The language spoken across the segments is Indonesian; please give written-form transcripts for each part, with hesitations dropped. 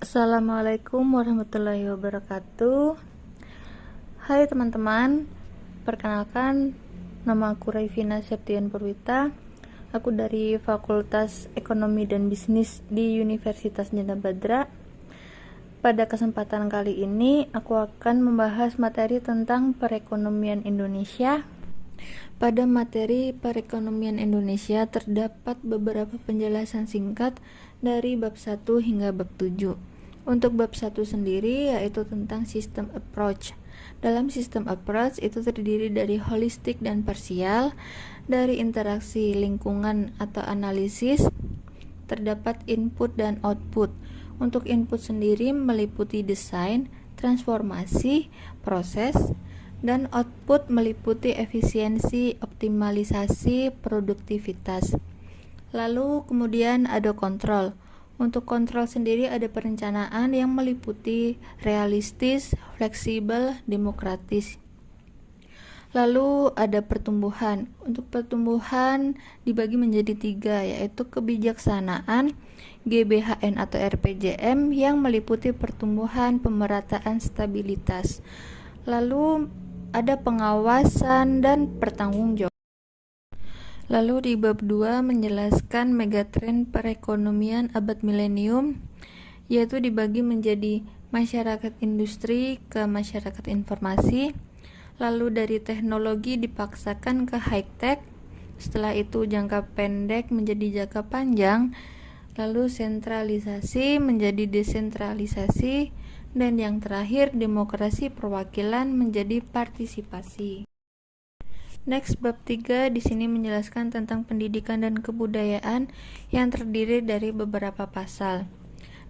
Assalamualaikum warahmatullahi wabarakatuh. Hai teman-teman, perkenalkan, nama aku Raifina Septian Purwita. Aku dari Fakultas Ekonomi dan Bisnis di Universitas Janda Badra. Pada kesempatan kali ini, aku akan membahas materi tentang perekonomian Indonesia. Pada materi perekonomian Indonesia terdapat beberapa penjelasan singkat dari bab 1 hingga bab 7. Untuk bab 1 sendiri yaitu tentang sistem approach. Dalam sistem approach itu terdiri dari holistik dan parsial, dari interaksi lingkungan atau analisis, terdapat input dan output. Untuk input sendiri meliputi desain, transformasi, proses, dan output meliputi efisiensi, optimalisasi, produktivitas. Lalu kemudian ada kontrol. Untuk kontrol sendiri ada perencanaan yang meliputi realistis, fleksibel, demokratis. Lalu ada pertumbuhan. Untuk pertumbuhan dibagi menjadi 3, yaitu kebijaksanaan, GBHN atau RPJM yang meliputi pertumbuhan, pemerataan, stabilitas. Lalu ada pengawasan dan pertanggungjawaban. Lalu di bab 2 menjelaskan megatrend perekonomian abad milenium, yaitu dibagi menjadi masyarakat industri ke masyarakat informasi, lalu dari teknologi dipaksakan ke high-tech, setelah itu jangka pendek menjadi jangka panjang, lalu sentralisasi menjadi desentralisasi, dan yang terakhir demokrasi perwakilan menjadi partisipasi. Next, bab 3 di sini menjelaskan tentang pendidikan dan kebudayaan yang terdiri dari beberapa pasal.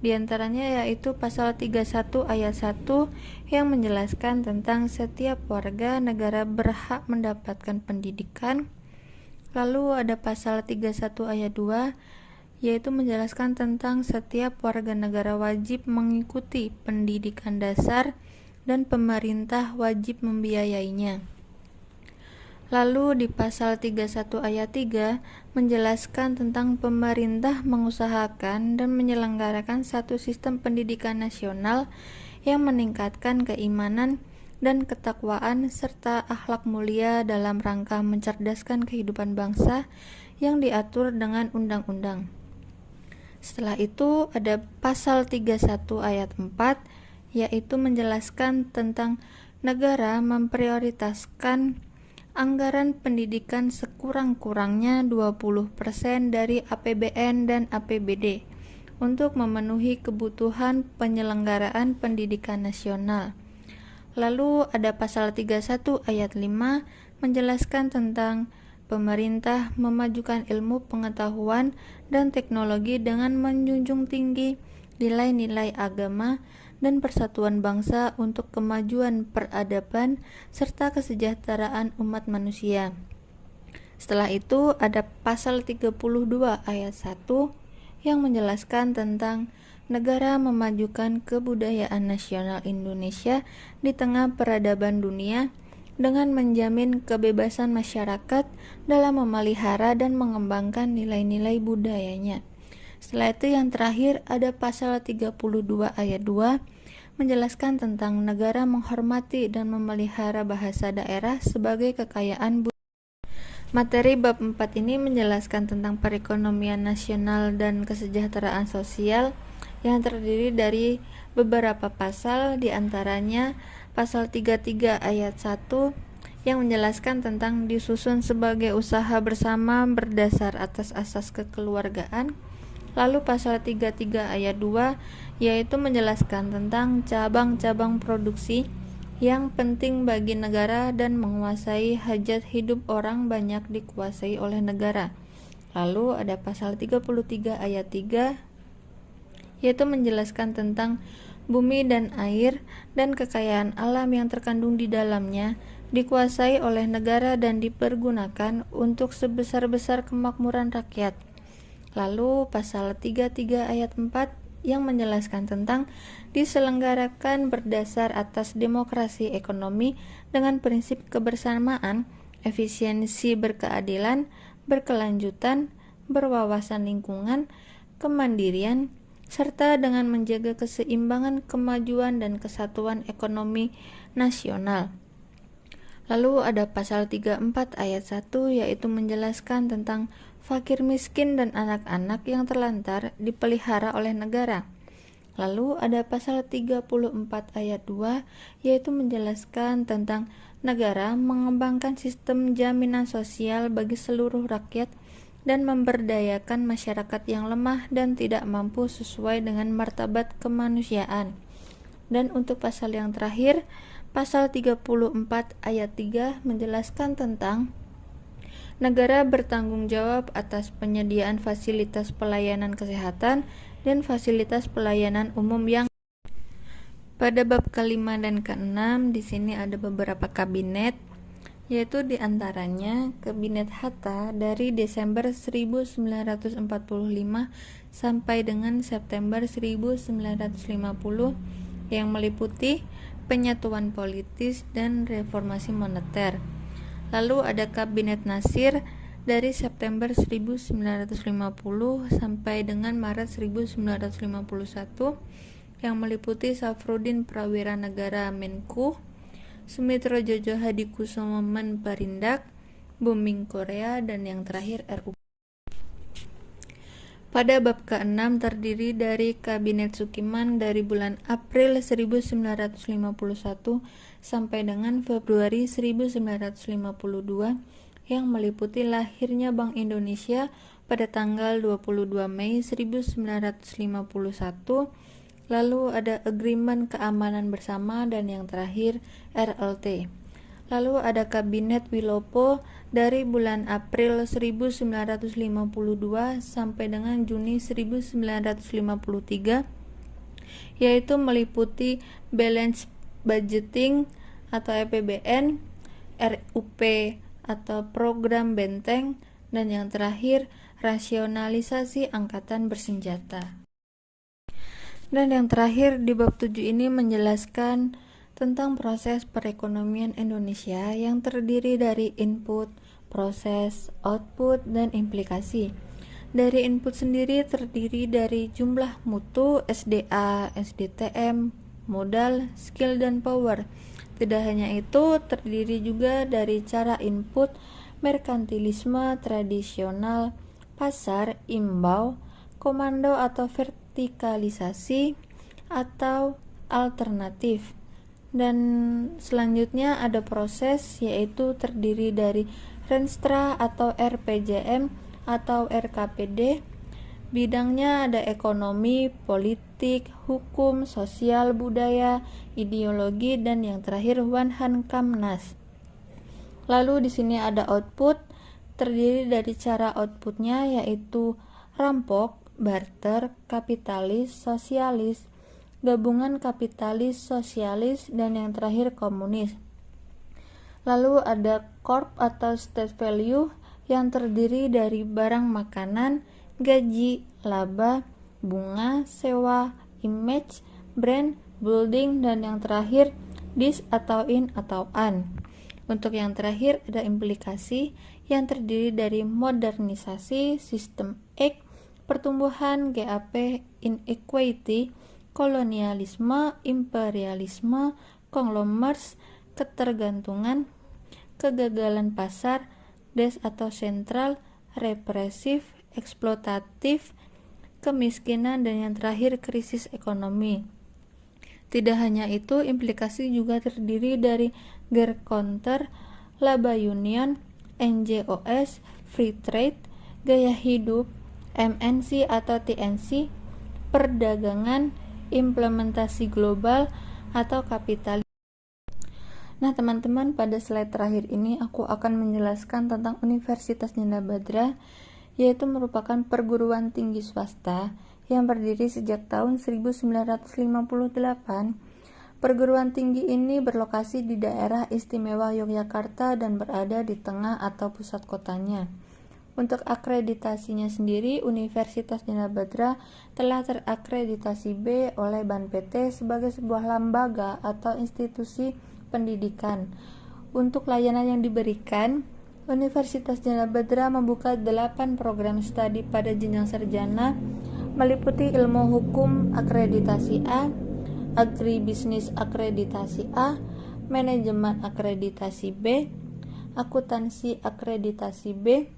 Di antaranya yaitu pasal 31 ayat 1 yang menjelaskan tentang setiap warga negara berhak mendapatkan pendidikan. Lalu ada pasal 31 ayat 2 yaitu menjelaskan tentang setiap warga negara wajib mengikuti pendidikan dasar dan pemerintah wajib membiayainya. Lalu di pasal 31 ayat 3 menjelaskan tentang pemerintah mengusahakan dan menyelenggarakan satu sistem pendidikan nasional yang meningkatkan keimanan dan ketakwaan serta akhlak mulia dalam rangka mencerdaskan kehidupan bangsa yang diatur dengan undang-undang. Setelah itu ada pasal 31 ayat 4 yaitu menjelaskan tentang negara memprioritaskan anggaran pendidikan sekurang-kurangnya 20% dari APBN dan APBD untuk memenuhi kebutuhan penyelenggaraan pendidikan nasional. Lalu ada pasal 31 ayat 5 menjelaskan tentang pemerintah memajukan ilmu pengetahuan dan teknologi dengan menjunjung tinggi nilai-nilai agama dan persatuan bangsa untuk kemajuan peradaban serta kesejahteraan umat manusia. Setelah itu ada pasal 32 ayat 1 yang menjelaskan tentang negara memajukan kebudayaan nasional Indonesia di tengah peradaban dunia dengan menjamin kebebasan masyarakat dalam memelihara dan mengembangkan nilai-nilai budayanya. Setelah itu yang terakhir ada pasal 32 ayat 2 menjelaskan tentang negara menghormati dan memelihara bahasa daerah sebagai kekayaan budaya. Materi bab 4 ini menjelaskan tentang perekonomian nasional dan kesejahteraan sosial yang terdiri dari beberapa pasal, diantaranya pasal 33 ayat 1 yang menjelaskan tentang disusun sebagai usaha bersama berdasar atas asas kekeluargaan. Lalu pasal 33 ayat 2 yaitu menjelaskan tentang cabang-cabang produksi yang penting bagi negara dan menguasai hajat hidup orang banyak dikuasai oleh negara. Lalu ada pasal 33 ayat 3 yaitu menjelaskan tentang bumi dan air dan kekayaan alam yang terkandung di dalamnya dikuasai oleh negara dan dipergunakan untuk sebesar-besar kemakmuran rakyat. Lalu pasal 33 ayat 4 yang menjelaskan tentang diselenggarakan berdasar atas demokrasi ekonomi dengan prinsip kebersamaan, efisiensi berkeadilan, berkelanjutan, berwawasan lingkungan, kemandirian, serta dengan menjaga keseimbangan, kemajuan, dan kesatuan ekonomi nasional. Lalu ada pasal 34 ayat 1 yaitu menjelaskan tentang fakir miskin dan anak-anak yang terlantar dipelihara oleh negara. Lalu ada pasal 34 ayat 2 yaitu menjelaskan tentang negara mengembangkan sistem jaminan sosial bagi seluruh rakyat dan memberdayakan masyarakat yang lemah dan tidak mampu sesuai dengan martabat kemanusiaan. Dan untuk pasal yang terakhir, pasal 34 ayat 3 menjelaskan tentang negara bertanggung jawab atas penyediaan fasilitas pelayanan kesehatan dan fasilitas pelayanan umum yang pada bab ke-5 dan ke-6 di sini ada beberapa kabinet, yaitu diantaranya Kabinet Hatta dari Desember 1945 sampai dengan September 1950 yang meliputi penyatuan politis dan reformasi moneter. Lalu ada Kabinet Nasir dari September 1950 sampai dengan Maret 1951 yang meliputi Safruddin Prawira Negara Menku, Sumitro Jojo Hadikusumo Menparindak, Booming Korea, dan yang terakhir RU. Pada bab ke-6 terdiri dari Kabinet Sukiman dari bulan April 1951 sampai dengan Februari 1952 yang meliputi lahirnya Bank Indonesia pada tanggal 22 Mei 1951. Lalu ada Agreement Keamanan Bersama dan yang terakhir RLT. Lalu ada Kabinet Wilopo dari bulan April 1952 sampai dengan Juni 1953 yaitu meliputi Balance Budgeting atau APBN, RUP atau Program Benteng, dan yang terakhir Rasionalisasi Angkatan Bersenjata. Dan yang terakhir di bab 7 ini menjelaskan tentang proses perekonomian Indonesia yang terdiri dari input, proses, output, dan implikasi. Dari input sendiri terdiri dari jumlah mutu, SDA, SDTM, modal, skill, dan power. Tidak hanya itu, terdiri juga dari cara input, merkantilisme, tradisional, pasar, imbau, komando atau vertikalisasi, atau alternatif. Dan selanjutnya ada proses, yaitu terdiri dari Renstra atau RPJM atau RKPD. Bidangnya ada ekonomi, politik, hukum, sosial, budaya, ideologi, dan yang terakhir Wanhankamnas. Lalu di sini ada output, terdiri dari cara outputnya yaitu rampok, barter, kapitalis, sosialis, gabungan kapitalis, sosialis, dan yang terakhir komunis. Lalu ada corp atau state value yang terdiri dari barang makanan, gaji, laba, bunga, sewa, image, brand, building, dan yang terakhir dis atau in atau an. Untuk yang terakhir ada implikasi yang terdiri dari modernisasi, sistem X, pertumbuhan, GAP, inequity, kolonialisme, imperialisme, konglomerasi, ketergantungan, kegagalan pasar, des atau sentral, represif, eksploitatif, kemiskinan, dan yang terakhir krisis ekonomi. Tidak hanya itu, implikasi juga terdiri dari Counter, laba union, NJOS, free trade, gaya hidup, MNC atau TNC, perdagangan, implementasi global, atau kapitalis. Nah teman-teman, pada slide terakhir ini aku akan menjelaskan tentang Universitas Djanda Badra, yaitu merupakan perguruan tinggi swasta yang berdiri sejak tahun 1958. Perguruan tinggi ini berlokasi di daerah istimewa Yogyakarta dan berada di tengah atau pusat kotanya. Untuk akreditasinya sendiri, Universitas Djanda Badra telah terakreditasi B oleh BANPT sebagai sebuah lembaga atau institusi pendidikan. Untuk layanan yang diberikan, Universitas Djanda Badra membuka 8 program studi pada jenjang sarjana, meliputi ilmu hukum akreditasi A, agribisnis akreditasi A, manajemen akreditasi B, akuntansi akreditasi B,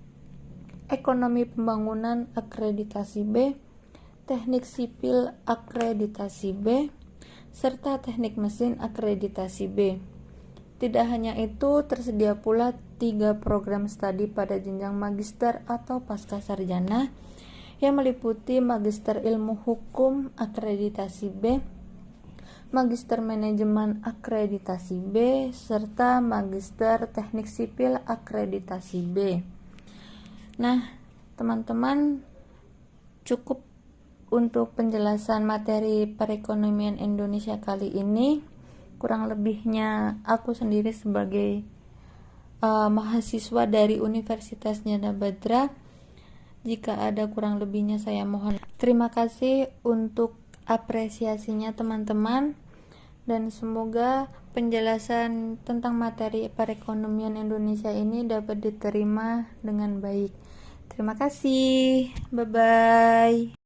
ekonomi pembangunan akreditasi B, teknik sipil akreditasi B, serta teknik mesin akreditasi B. Tidak hanya itu, tersedia pula 3 program studi pada jenjang magister atau pasca sarjana yang meliputi magister ilmu hukum akreditasi B, magister manajemen akreditasi B, serta magister teknik sipil akreditasi B. Nah, teman-teman, cukup untuk penjelasan materi perekonomian Indonesia kali ini. Kurang lebihnya aku sendiri sebagai mahasiswa dari Universitas Jana Badra. Jika ada kurang lebihnya saya mohon. Terima kasih untuk apresiasinya teman-teman, dan semoga penjelasan tentang materi perekonomian Indonesia ini dapat diterima dengan baik. Terima kasih. Bye-bye.